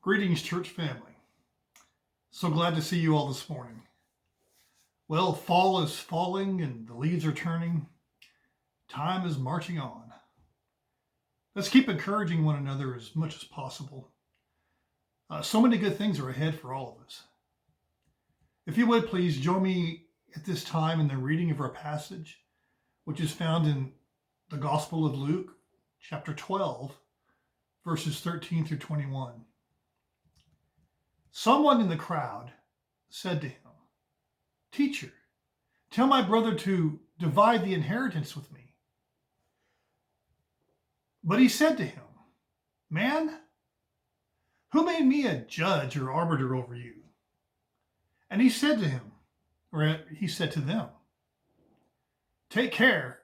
Greetings, church family. So glad to see you all this morning. Well, fall is falling and the leaves are turning. Time is marching on. Let's keep encouraging one another as much as possible. So many good things are ahead for all of us. If you would, please join me at this time in the reading of our passage, which is found in the Gospel of Luke, chapter 12, verses 13 through 21. Someone in the crowd said to him, "Teacher, tell my brother to divide the inheritance with me." But he said to him, "Man, who made me a judge or arbiter over you?" And he said to them, "Take care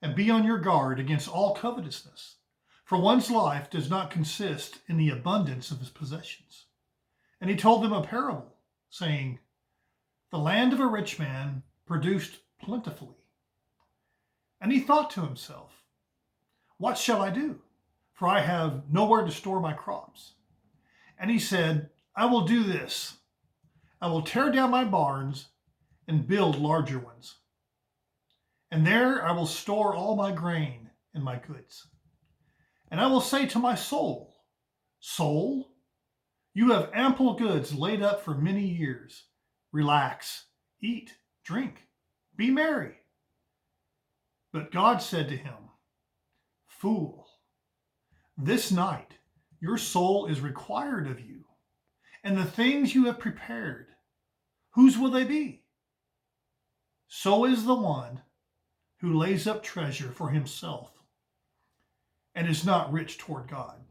and be on your guard against all covetousness, for one's life does not consist in the abundance of his possessions." And he told them a parable, saying, "The land of a rich man produced plentifully. And he thought to himself, 'What shall I do? For I have nowhere to store my crops.' And he said, 'I will do this. I will tear down my barns and build larger ones. And there I will store all my grain and my goods. And I will say to my soul, Soul, you have ample goods laid up for many years. Relax, eat, drink, be merry.' But God said to him, 'Fool, this night your soul is required of you, and the things you have prepared, whose will they be? So is the one who lays up treasure for himself and is not rich toward God.'"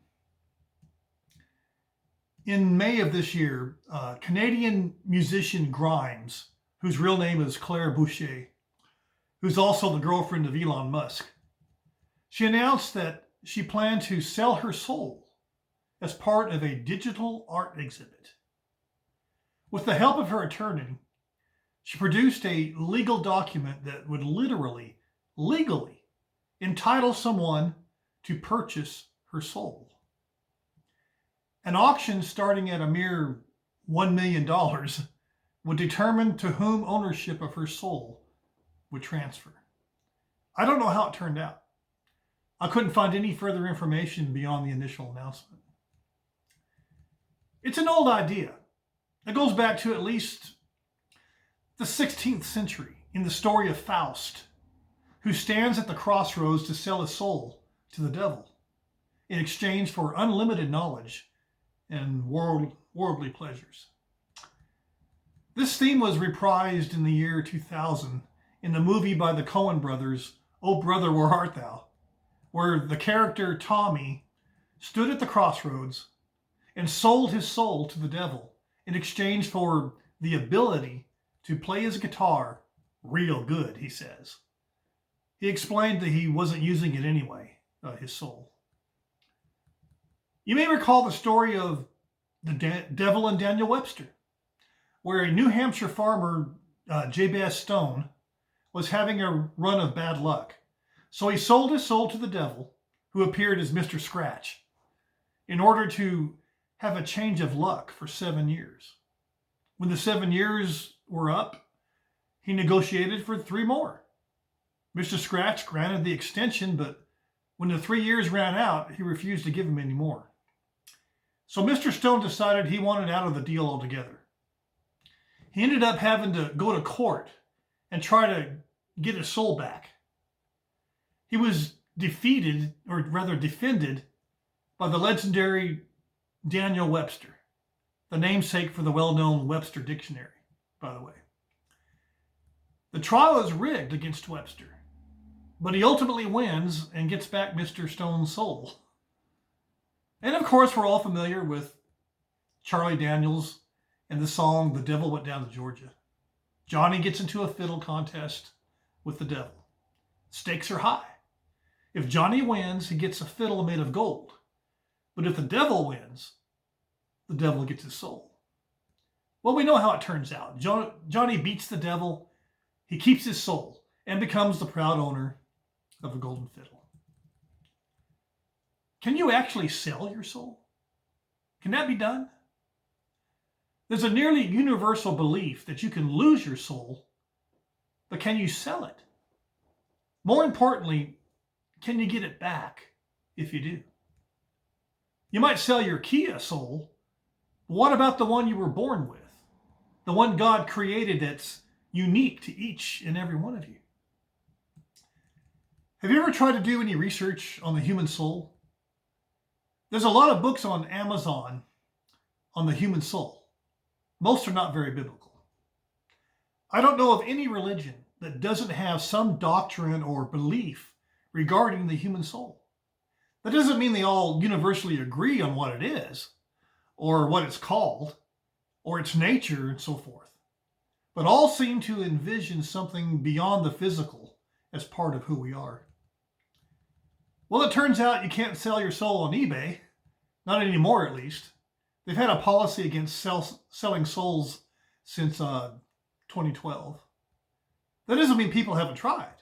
In May of this year, Canadian musician Grimes, whose real name is Claire Boucher, who's also the girlfriend of Elon Musk, she announced that she planned to sell her soul as part of a digital art exhibit. With the help of her attorney, she produced a legal document that would legally entitle someone to purchase her soul. An auction starting at a mere $1 million would determine to whom ownership of her soul would transfer. I don't know how it turned out. I couldn't find any further information beyond the initial announcement. It's an old idea. It goes back to at least the 16th century in the story of Faust, who stands at the crossroads to sell his soul to the devil in exchange for unlimited knowledge and worldly pleasures. This theme was reprised in the year 2000 in the movie by the Coen brothers, "Oh Brother, Where Art Thou?", where the character Tommy stood at the crossroads and sold his soul to the devil in exchange for the ability to play his guitar real good, he says. He explained that he wasn't using it anyway, his soul. You may recall the story of the devil and Daniel Webster, where a New Hampshire farmer, Jabez Stone, was having a run of bad luck. So he sold his soul to the devil, who appeared as Mr. Scratch, in order to have a change of luck for 7 years. When the 7 years were up, he negotiated for 3 more. Mr. Scratch granted the extension, but when the 3 years ran out, he refused to give him any more. So Mr. Stone decided he wanted out of the deal altogether. He ended up having to go to court and try to get his soul back. He was defended by the legendary Daniel Webster, the namesake for the well-known Webster Dictionary, by the way. The trial is rigged against Webster, but he ultimately wins and gets back Mr. Stone's soul. And of course, we're all familiar with Charlie Daniels and the song "The Devil Went Down to Georgia." Johnny gets into a fiddle contest with the devil. Stakes are high. If Johnny wins, he gets a fiddle made of gold. But if the devil wins, the devil gets his soul. Well, we know how it turns out. Johnny beats the devil, he keeps his soul, and becomes the proud owner of a golden fiddle. Can you actually sell your soul? Can that be done? There's a nearly universal belief that you can lose your soul, but can you sell it? More importantly, can you get it back if you do? You might sell your Kia soul, but what about the one you were born with? The one God created that's unique to each and every one of you? Have you ever tried to do any research on the human soul? There's a lot of books on Amazon on the human soul. Most are not very biblical. I don't know of any religion that doesn't have some doctrine or belief regarding the human soul. That doesn't mean they all universally agree on what it is, or what it's called, or its nature, and so forth. But all seem to envision something beyond the physical as part of who we are. Well, it turns out you can't sell your soul on eBay. Not anymore, at least. They've had a policy against selling souls since 2012. That doesn't mean people haven't tried.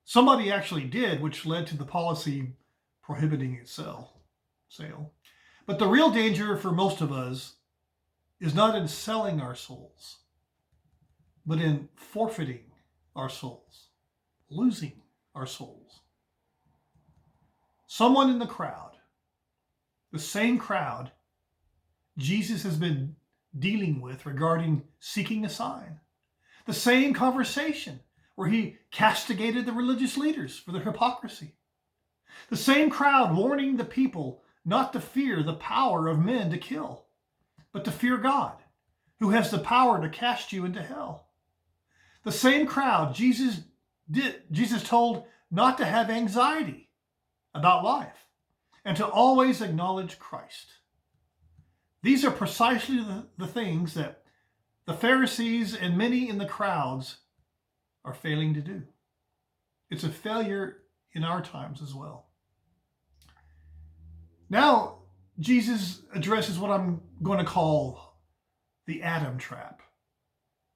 Somebody actually did, which led to the policy prohibiting its sale. But the real danger for most of us is not in selling our souls, but in forfeiting our souls, losing our souls. Someone in the crowd, the same crowd Jesus has been dealing with regarding seeking a sign, the same conversation where he castigated the religious leaders for their hypocrisy, the same crowd warning the people not to fear the power of men to kill, but to fear God, who has the power to cast you into hell. The same crowd Jesus told not to have anxiety about life and to always acknowledge Christ. These are precisely the things that the Pharisees and many in the crowds are failing to do. It's a failure in our times as well. Now, Jesus addresses what I'm going to call the Adam trap.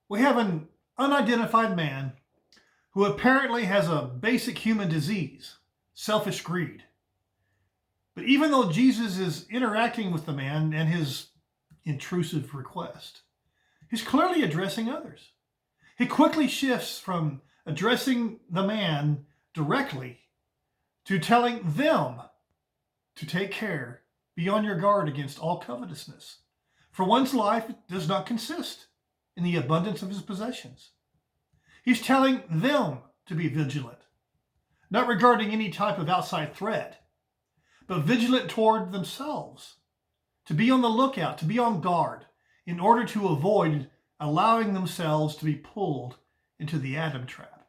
We have an unidentified man who apparently has a basic human disease, selfish greed. But even though Jesus is interacting with the man and his intrusive request, he's clearly addressing others. He quickly shifts from addressing the man directly to telling them to take care, be on your guard against all covetousness. For one's life does not consist in the abundance of his possessions. He's telling them to be vigilant, not regarding any type of outside threat, but vigilant toward themselves, to be on the lookout, to be on guard, in order to avoid allowing themselves to be pulled into the Adam trap.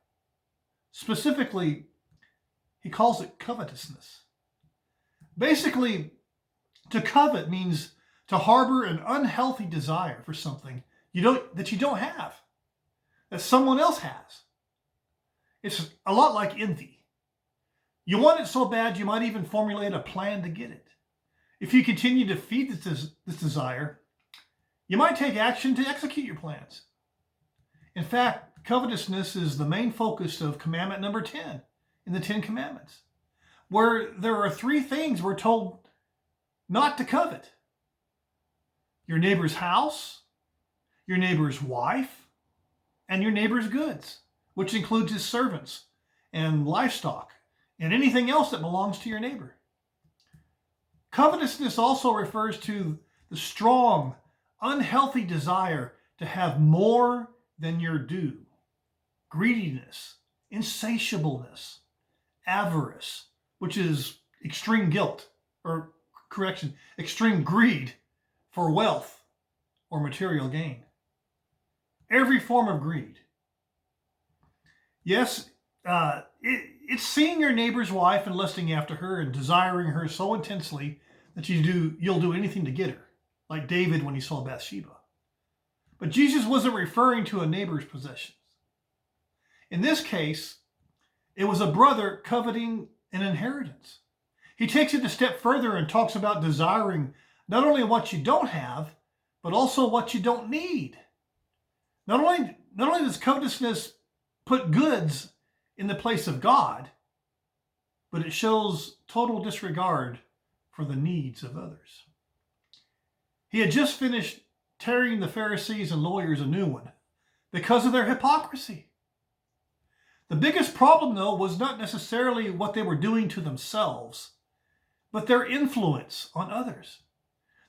Specifically, he calls it covetousness. Basically, to covet means to harbor an unhealthy desire for something that you don't have, that someone else has. It's a lot like envy. You want it so bad you might even formulate a plan to get it. If you continue to feed this desire, you might take action to execute your plans. In fact, covetousness is the main focus of commandment number 10 in the 10 Commandments, where there are 3 things we're told not to covet: your neighbor's house, your neighbor's wife, and your neighbor's goods, which includes his servants and livestock and anything else that belongs to your neighbor. Covetousness also refers to the strong, unhealthy desire to have more than your due. Greediness, insatiableness, avarice, which is extreme extreme greed for wealth or material gain. Every form of greed. Yes, it's seeing your neighbor's wife and lusting after her and desiring her so intensely that you'll do anything to get her, like David when he saw Bathsheba. But Jesus wasn't referring to a neighbor's possessions. In this case, it was a brother coveting an inheritance. He takes it a step further and talks about desiring not only what you don't have, but also what you don't need. Not only does covetousness put goods in the place of God, but it shows total disregard for the needs of others. He had just finished tearing the Pharisees and lawyers a new one because of their hypocrisy. The biggest problem, though, was not necessarily what they were doing to themselves, but their influence on others.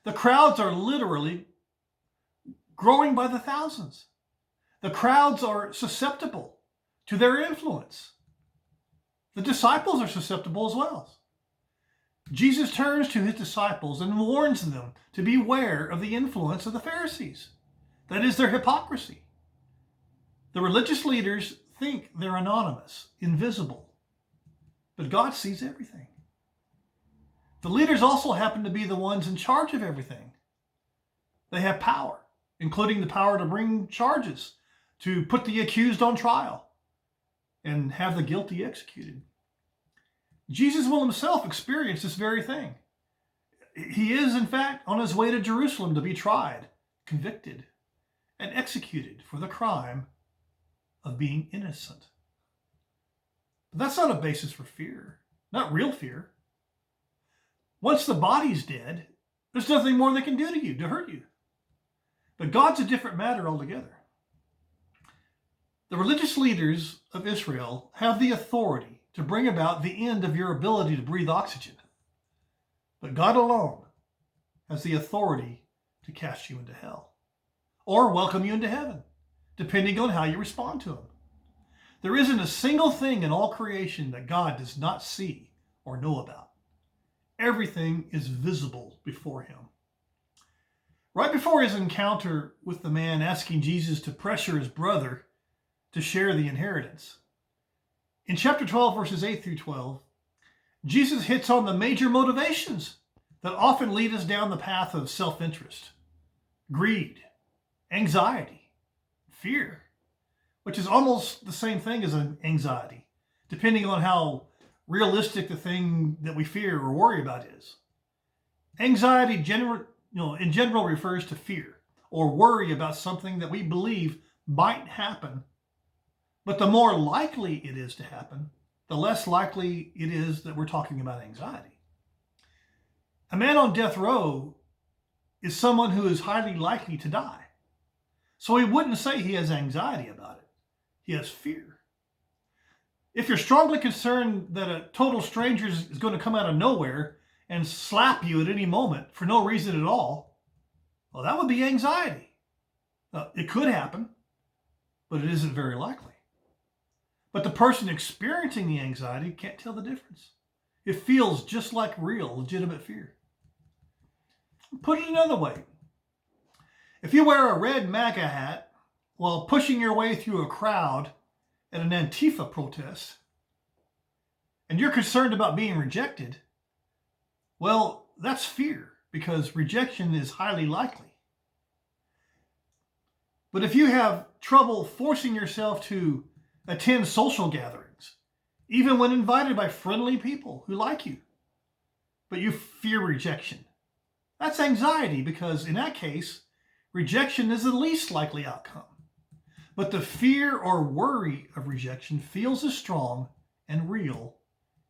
The crowds are literally growing by the thousands. The crowds are susceptible to their influence. The disciples are susceptible as well. Jesus turns to his disciples and warns them to beware of the influence of the Pharisees. That is their hypocrisy. The religious leaders think they're anonymous, invisible, but God sees everything. The leaders also happen to be the ones in charge of everything. They have power, including the power to bring charges, to put the accused on trial, and have the guilty executed. Jesus will himself experience this very thing. He is, in fact, on his way to Jerusalem to be tried, convicted, and executed for the crime of being innocent. But that's not a basis for fear, not real fear. Once the body's dead, there's nothing more they can do to you to hurt you. But God's a different matter altogether. The religious leaders of Israel have the authority to bring about the end of your ability to breathe oxygen. But God alone has the authority to cast you into hell or welcome you into heaven, depending on how you respond to him. There isn't a single thing in all creation that God does not see or know about. Everything is visible before him. Right before his encounter with the man asking Jesus to pressure his brother to share the inheritance, in chapter 12, verses 8 through 12, Jesus hits on the major motivations that often lead us down the path of self-interest, greed, anxiety, fear, which is almost the same thing as an anxiety, depending on how realistic the thing that we fear or worry about is. Anxiety in general refers to fear or worry about something that we believe might happen. But the more likely it is to happen, the less likely it is that we're talking about anxiety. A man on death row is someone who is highly likely to die. So he wouldn't say he has anxiety about it. He has fear. If you're strongly concerned that a total stranger is going to come out of nowhere and slap you at any moment for no reason at all, well, that would be anxiety. It could happen, but it isn't very likely. But the person experiencing the anxiety can't tell the difference. It feels just like real, legitimate fear. Put it another way. If you wear a red MAGA hat while pushing your way through a crowd at an Antifa protest, and you're concerned about being rejected, well, that's fear, because rejection is highly likely. But if you have trouble forcing yourself to attend social gatherings, even when invited by friendly people who like you, but you fear rejection, that's anxiety, because in that case, rejection is the least likely outcome. But the fear or worry of rejection feels as strong and real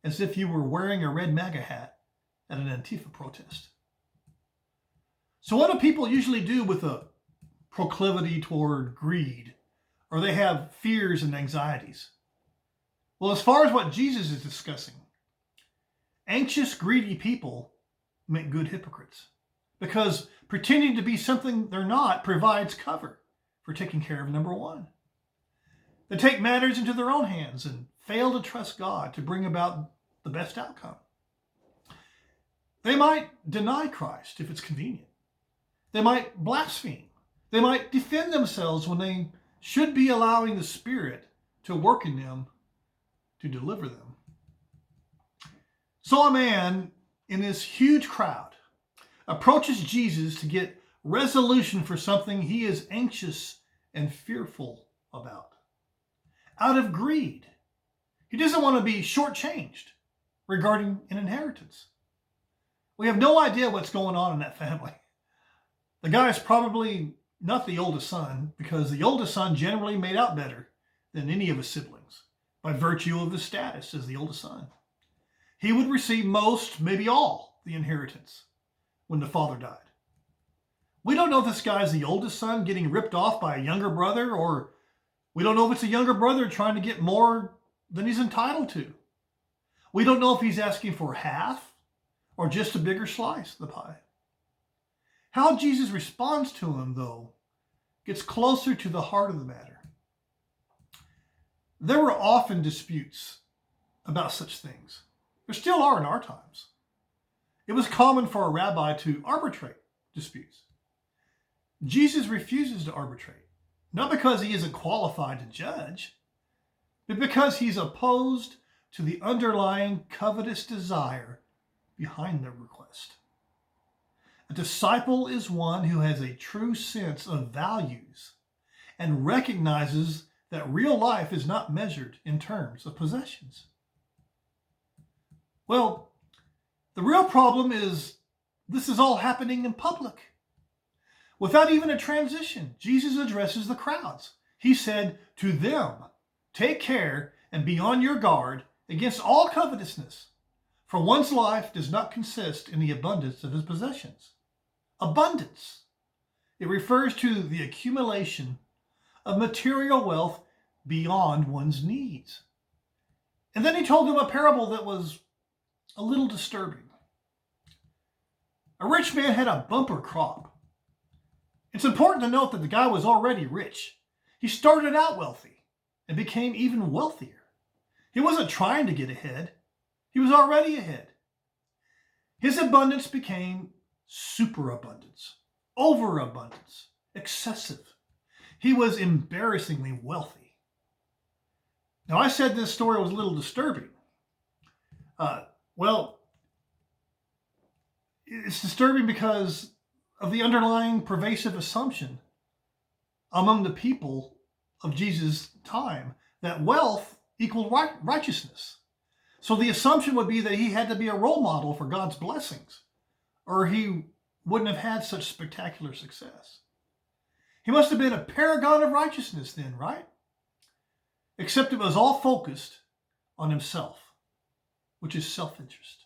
as if you were wearing a red MAGA hat at an Antifa protest. So what do people usually do with a proclivity toward greed, or they have fears and anxieties? Well, as far as what Jesus is discussing, anxious, greedy people make good hypocrites, because pretending to be something they're not provides cover for taking care of number one. They take matters into their own hands and fail to trust God to bring about the best outcome. They might deny Christ if it's convenient. They might blaspheme. They might defend themselves when they should be allowing the Spirit to work in them to deliver them. So a man in this huge crowd approaches Jesus to get resolution for something he is anxious and fearful about. Out of greed. He doesn't want to be shortchanged regarding an inheritance. We have no idea what's going on in that family. The guy is probably not the oldest son, because the oldest son generally made out better than any of his siblings by virtue of his status as the oldest son. He would receive most, maybe all, the inheritance when the father died. We don't know if this guy's the oldest son getting ripped off by a younger brother, or we don't know if it's a younger brother trying to get more than he's entitled to. We don't know if he's asking for half or just a bigger slice of the pie. How Jesus responds to him, though, gets closer to the heart of the matter. There were often disputes about such things. There still are in our times. It was common for a rabbi to arbitrate disputes. Jesus refuses to arbitrate, not because he isn't qualified to judge, but because he's opposed to the underlying covetous desire behind the request. A disciple is one who has a true sense of values and recognizes that real life is not measured in terms of possessions. Well, the real problem is this is all happening in public. Without even a transition, Jesus addresses the crowds. He said to them, "Take care and be on your guard against all covetousness, for one's life does not consist in the abundance of his possessions." Abundance. It refers to the accumulation of material wealth beyond one's needs. And then he told them a parable that was a little disturbing. A rich man had a bumper crop. It's important to note that the guy was already rich. He started out wealthy and became even wealthier. He wasn't trying to get ahead. He was already ahead. His abundance became superabundance, overabundance, excessive. He was embarrassingly wealthy. Now, I said this story was a little disturbing. Well, it's disturbing because of the underlying pervasive assumption among the people of Jesus' time that wealth equaled righteousness. So the assumption would be that he had to be a role model for God's blessings, or he wouldn't have had such spectacular success. He must have been a paragon of righteousness then, right? Except it was all focused on himself, which is self-interest.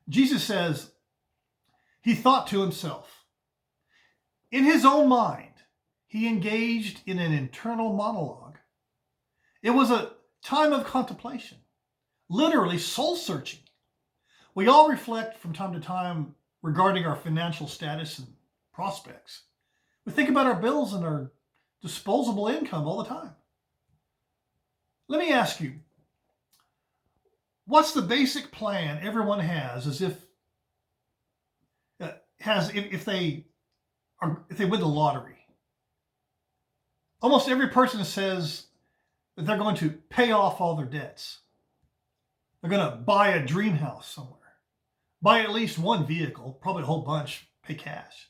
Jesus says he thought to himself. In his own mind, he engaged in an internal monologue. It was a time of contemplation, literally soul-searching. We all reflect from time to time regarding our financial status and prospects. We think about our bills and our disposable income all the time. Let me ask you, what's the basic plan everyone has as if they win the lottery? Almost every person says that they're going to pay off all their debts. They're going to buy a dream house somewhere, buy at least one vehicle, probably a whole bunch, pay cash,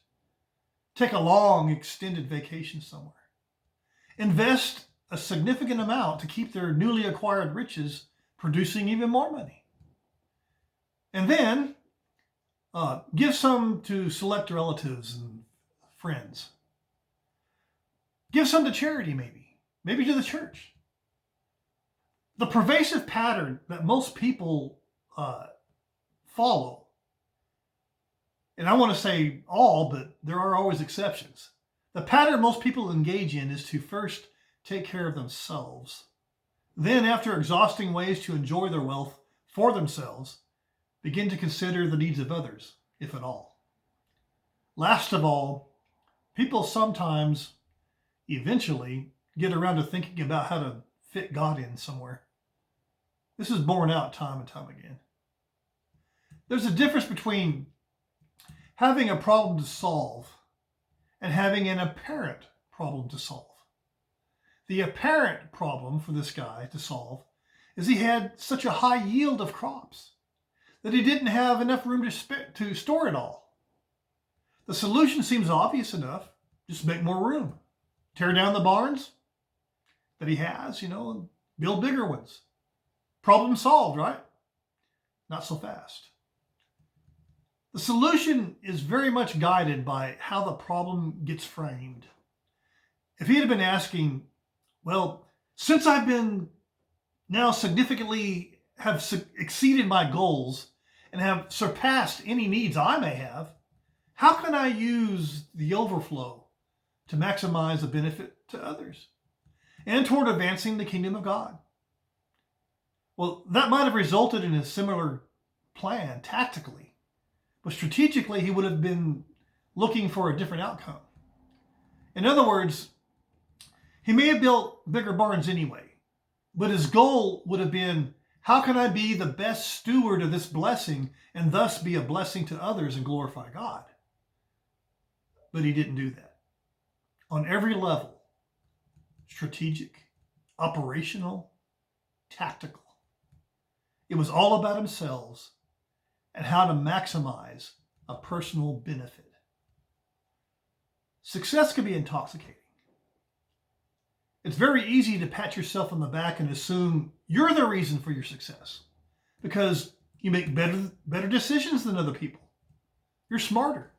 take a long extended vacation somewhere, invest a significant amount to keep their newly acquired riches producing even more money, and then give some to select relatives and friends. Give some to charity, maybe to the church. The pervasive pattern that most people follow, and I want to say all, but there are always exceptions. The pattern most people engage in is to first take care of themselves. Then, after exhausting ways to enjoy their wealth for themselves, begin to consider the needs of others, if at all. Last of all, people sometimes, eventually, get around to thinking about how to fit God in somewhere. This is borne out time and time again. There's a difference between having a problem to solve and having an apparent problem to solve. The apparent problem for this guy to solve is he had such a high yield of crops that he didn't have enough room to store it all. The solution seems obvious enough. Just make more room. Tear down the barns that he has, and build bigger ones. Problem solved, right? Not so fast. The solution is very much guided by how the problem gets framed. If he had been asking, well, since I've been now significantly have exceeded my goals and have surpassed any needs I may have, How can I use the overflow to maximize the benefit to others and toward advancing the kingdom of God? Well, that might have resulted in a similar plan tactically, but strategically, he would have been looking for a different outcome. In other words, he may have built bigger barns anyway, but his goal would have been, how can I be the best steward of this blessing and thus be a blessing to others and glorify God? But he didn't do that. On every level, strategic, operational, tactical, it was all about himself and how to maximize a personal benefit. Success can be intoxicating. It's very easy to pat yourself on the back and assume you're the reason for your success because you make better decisions than other people. You're smarter.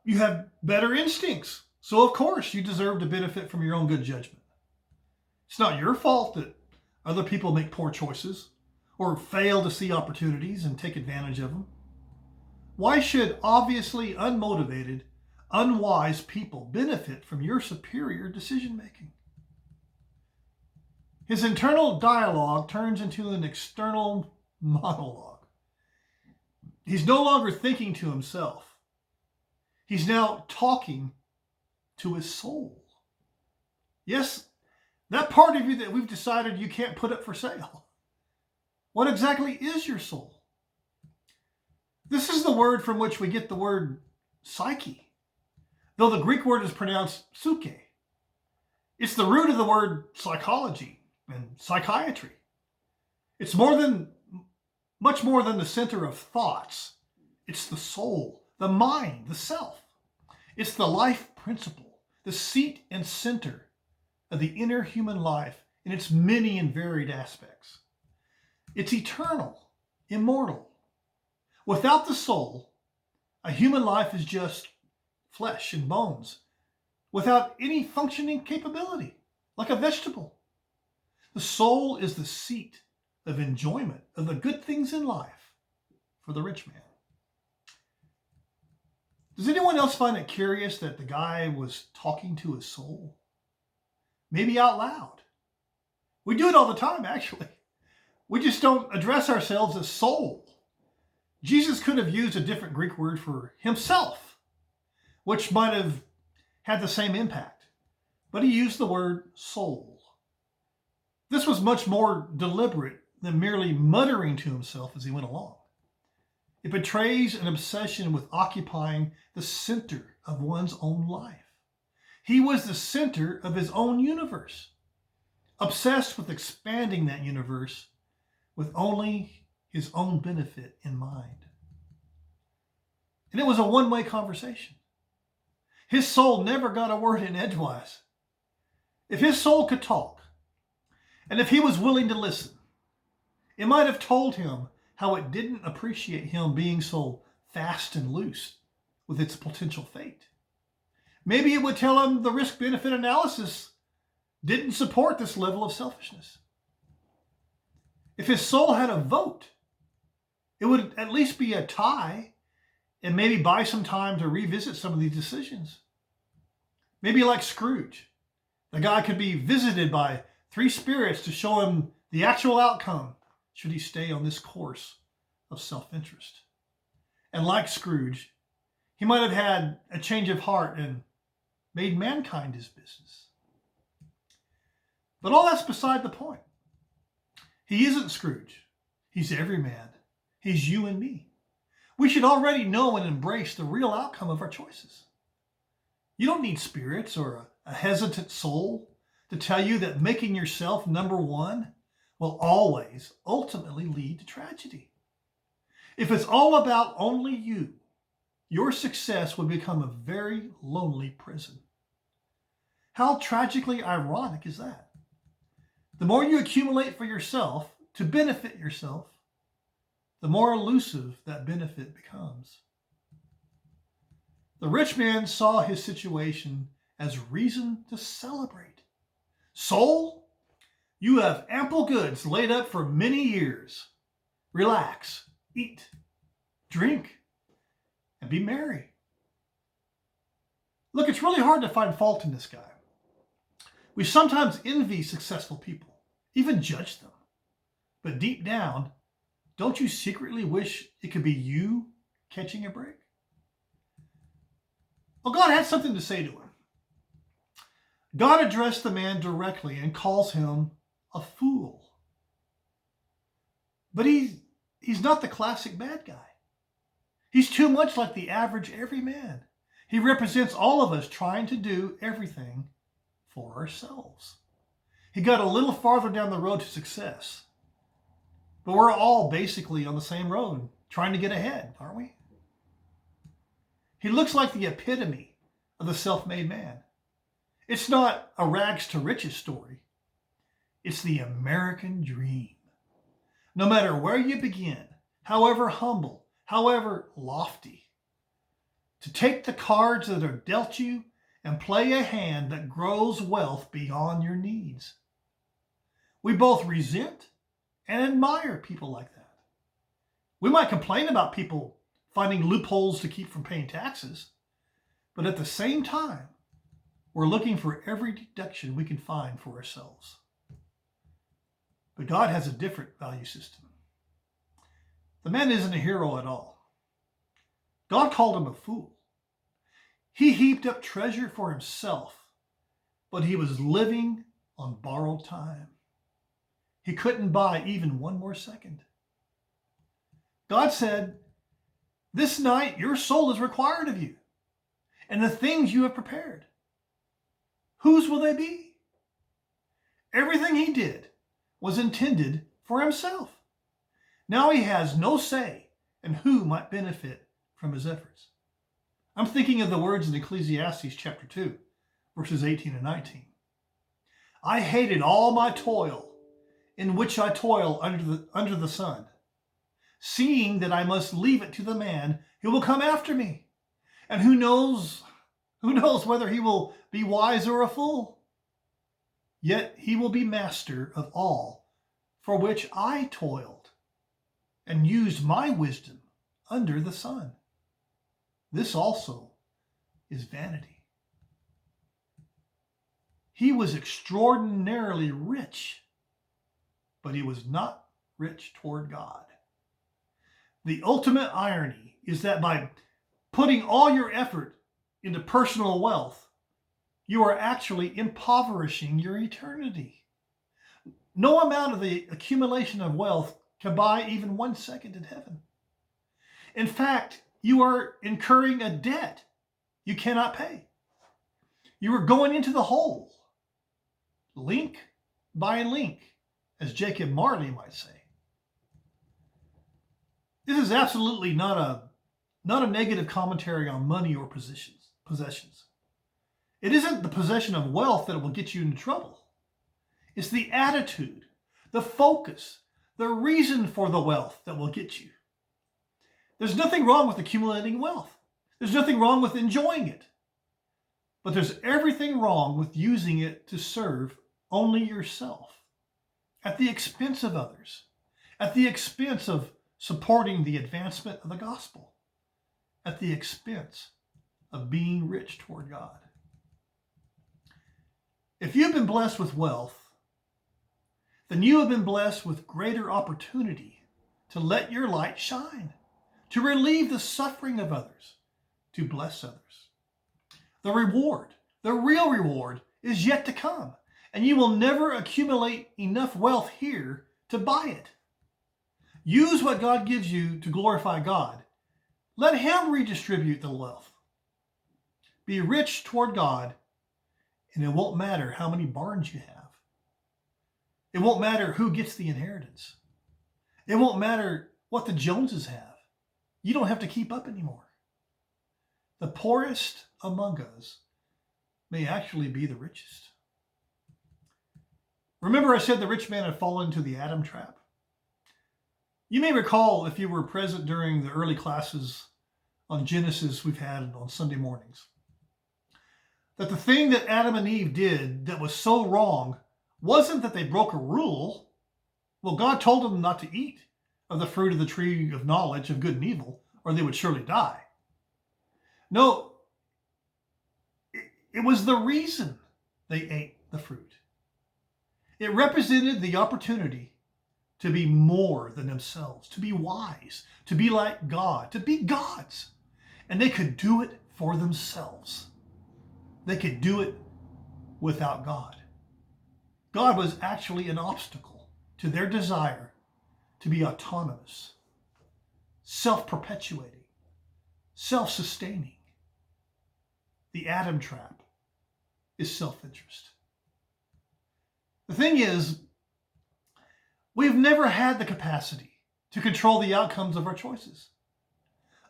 You have better instincts. So of course you deserve to benefit from your own good judgment. It's not your fault that other people make poor choices or fail to see opportunities and take advantage of them. Why should obviously unmotivated, unwise people benefit from your superior decision making? His internal dialogue turns into an external monologue. He's no longer thinking to himself. He's now talking to his soul. Yes, that part of you that we've decided you can't put up for sale. What exactly is your soul? This is the word from which we get the word psyche, though the Greek word is pronounced psyche. It's the root of the word psychology and psychiatry. It's much more than the center of thoughts. It's the soul, the mind, the self. It's the life principle, the seat and center of the inner human life in its many and varied aspects. It's eternal, immortal. Without the soul, a human life is just flesh and bones, without any functioning capability, like a vegetable. The soul is the seat of enjoyment of the good things in life for the rich man. Does anyone else find it curious that the guy was talking to his soul? Maybe out loud. We do it all the time, actually. We just don't address ourselves as soul. Jesus could have used a different Greek word for himself, which might have had the same impact, but he used the word soul. This was much more deliberate than merely muttering to himself as he went along. It betrays an obsession with occupying the center of one's own life. He was the center of his own universe, obsessed with expanding that universe with only his own benefit in mind. And it was a one-way conversation. His soul never got a word in edgewise. If his soul could talk, and if he was willing to listen, it might have told him how it didn't appreciate him being so fast and loose with its potential fate. Maybe it would tell him the risk-benefit analysis didn't support this level of selfishness. If his soul had a vote, it would at least be a tie and maybe buy some time to revisit some of these decisions. Maybe like Scrooge, the guy could be visited by 3 spirits to show him the actual outcome should he stay on this course of self-interest. And like Scrooge, he might have had a change of heart and made mankind his business. But all that's beside the point. He isn't Scrooge. He's every man. He's you and me. We should already know and embrace the real outcome of our choices. You don't need spirits or a hesitant soul to tell you that making yourself number one will always ultimately lead to tragedy. If it's all about only you, your success would become a very lonely prison. How tragically ironic is that? The more you accumulate for yourself to benefit yourself, the more elusive that benefit becomes. The rich man saw his situation as reason to celebrate. Soul, you have ample goods laid up for many years. Relax, eat, drink, and and be merry. Look, it's really hard to find fault in this guy. We sometimes envy successful people, even judge them. But deep down, don't you secretly wish it could be you catching a break? Well, God had something to say to him. God addressed the man directly and calls him a fool. But he's not the classic bad guy. He's too much like the average everyman. He represents all of us trying to do everything for ourselves. He got a little farther down the road to success. But we're all basically on the same road, trying to get ahead, aren't we? He looks like the epitome of the self-made man. It's not a rags to riches story. It's the American dream. No matter where you begin, however humble, however lofty, to take the cards that are dealt you and play a hand that grows wealth beyond your needs. We both resent and admire people like that. We might complain about people finding loopholes to keep from paying taxes, but at the same time, we're looking for every deduction we can find for ourselves. But God has a different value system. The man isn't a hero at all. God called him a fool. He heaped up treasure for himself, but he was living on borrowed time. He couldn't buy even one more second. God said, "This night your soul is required of you, and the things you have prepared. Whose will they be?" Everything he did was intended for himself. Now he has no say in who might benefit from his efforts. I'm thinking of the words in Ecclesiastes chapter 2, verses 18 and 19. "I hated all my toil, in which I toil under the sun, seeing that I must leave it to the man who will come after me. And who knows whether he will be wise or a fool? Yet he will be master of all for which I toiled and used my wisdom under the sun. This also is vanity." He was extraordinarily rich, but he was not rich toward God. The ultimate irony is that by putting all your effort into personal wealth, you are actually impoverishing your eternity. No amount of the accumulation of wealth can buy even 1 second in heaven. In fact, you are incurring a debt you cannot pay. You are going into the hole, link by link, as Jacob Marley might say. This is absolutely not a negative commentary on money or possessions. It isn't the possession of wealth that will get you into trouble. It's the attitude, the focus, the reason for the wealth that will get you. There's nothing wrong with accumulating wealth. There's nothing wrong with enjoying it. But there's everything wrong with using it to serve only yourself, at the expense of others, at the expense of supporting the advancement of the gospel, at the expense of being rich toward God. If you've been blessed with wealth, then you have been blessed with greater opportunity to let your light shine, to relieve the suffering of others, to bless others. The reward, the real reward, is yet to come, and you will never accumulate enough wealth here to buy it. Use what God gives you to glorify God. Let Him redistribute the wealth. Be rich toward God, and it won't matter how many barns you have. It won't matter who gets the inheritance. It won't matter what the Joneses have. You don't have to keep up anymore. The poorest among us may actually be the richest. Remember I said the rich man had fallen into the Adam trap? You may recall, if you were present during the early classes on Genesis we've had on Sunday mornings, that the thing that Adam and Eve did that was so wrong wasn't that they broke a rule. Well, God told them not to eat of the fruit of the tree of knowledge of good and evil, or they would surely die. No, it was the reason they ate the fruit. It represented the opportunity to be more than themselves, to be wise, to be like God, to be gods. And they could do it for themselves. They could do it without God. God was actually an obstacle to their desire to be autonomous, self-perpetuating, self-sustaining. The Adam trap is self-interest. The thing is, we've never had the capacity to control the outcomes of our choices.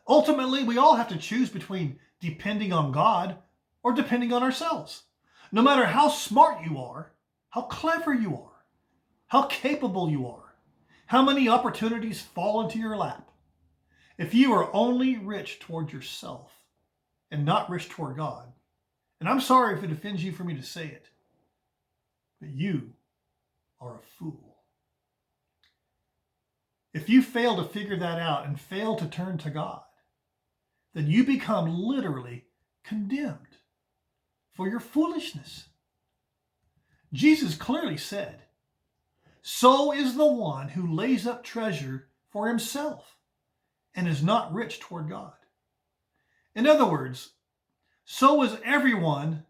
Ultimately, we all have to choose between depending on God or depending on ourselves. No matter how smart you are, how clever you are, how capable you are, how many opportunities fall into your lap, if you are only rich toward yourself and not rich toward God, and I'm sorry if it offends you for me to say it, but you are a fool. If you fail to figure that out and fail to turn to God, then you become literally condemned for your foolishness. Jesus clearly said, "So is the one who lays up treasure for himself and is not rich toward God." In other words, so is everyone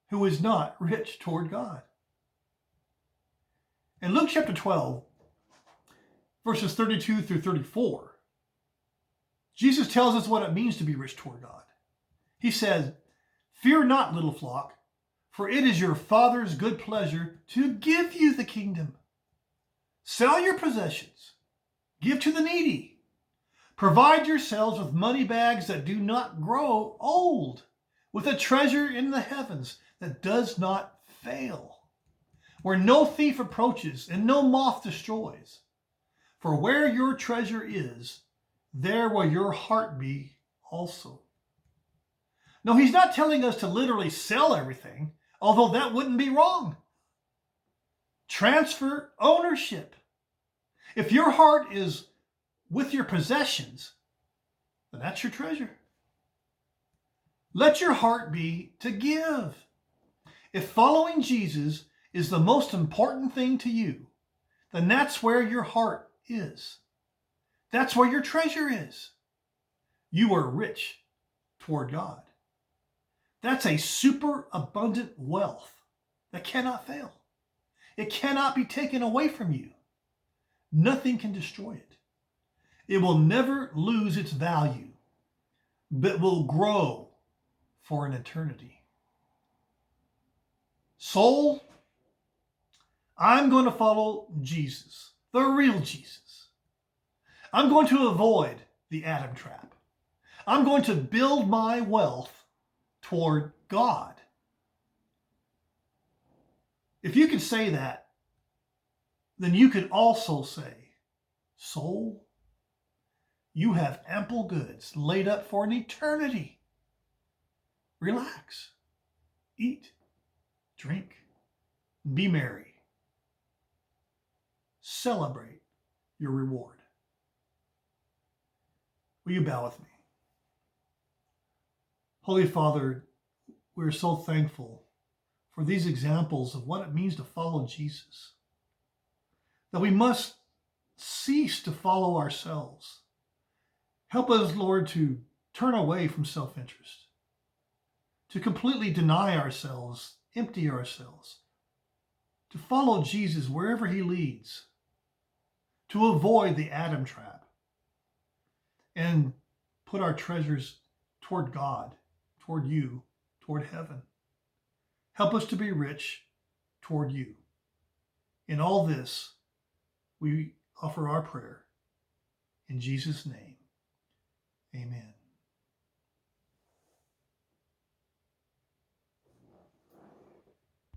who is not rich toward God. In Luke chapter 12, verses 32 through 34, Jesus tells us what it means to be rich toward God. He says, "Fear not, little flock, for it is your Father's good pleasure to give you the kingdom. Sell your possessions, give to the needy, provide yourselves with money bags that do not grow old, with a treasure in the heavens that does not fail, where no thief approaches and no moth destroys. For where your treasure is, there will your heart be also." No, he's not telling us to literally sell everything, although that wouldn't be wrong. Transfer ownership. If your heart is with your possessions, then that's your treasure. Let your heart be to give. If following Jesus is the most important thing to you, then that's where your heart is. That's where your treasure is. You are rich toward God. That's a super abundant wealth that cannot fail. It cannot be taken away from you. Nothing can destroy it. It will never lose its value, but will grow for an eternity. Soul, I'm going to follow Jesus, the real Jesus. I'm going to avoid the Adam trap. I'm going to build my wealth toward God. If you can say that, then you can also say, soul, you have ample goods laid up for an eternity. Relax, eat, drink, be merry. Celebrate your reward. Will you bow with me? Holy Father, we're so thankful for these examples of what it means to follow Jesus. That we must cease to follow ourselves. Help us, Lord, to turn away from self-interest, to completely deny ourselves, empty ourselves, to follow Jesus wherever he leads, to avoid the Adam trap, and put our treasures toward God, toward you, toward heaven. Help us to be rich toward you. In all this, we offer our prayer. In Jesus' name, amen.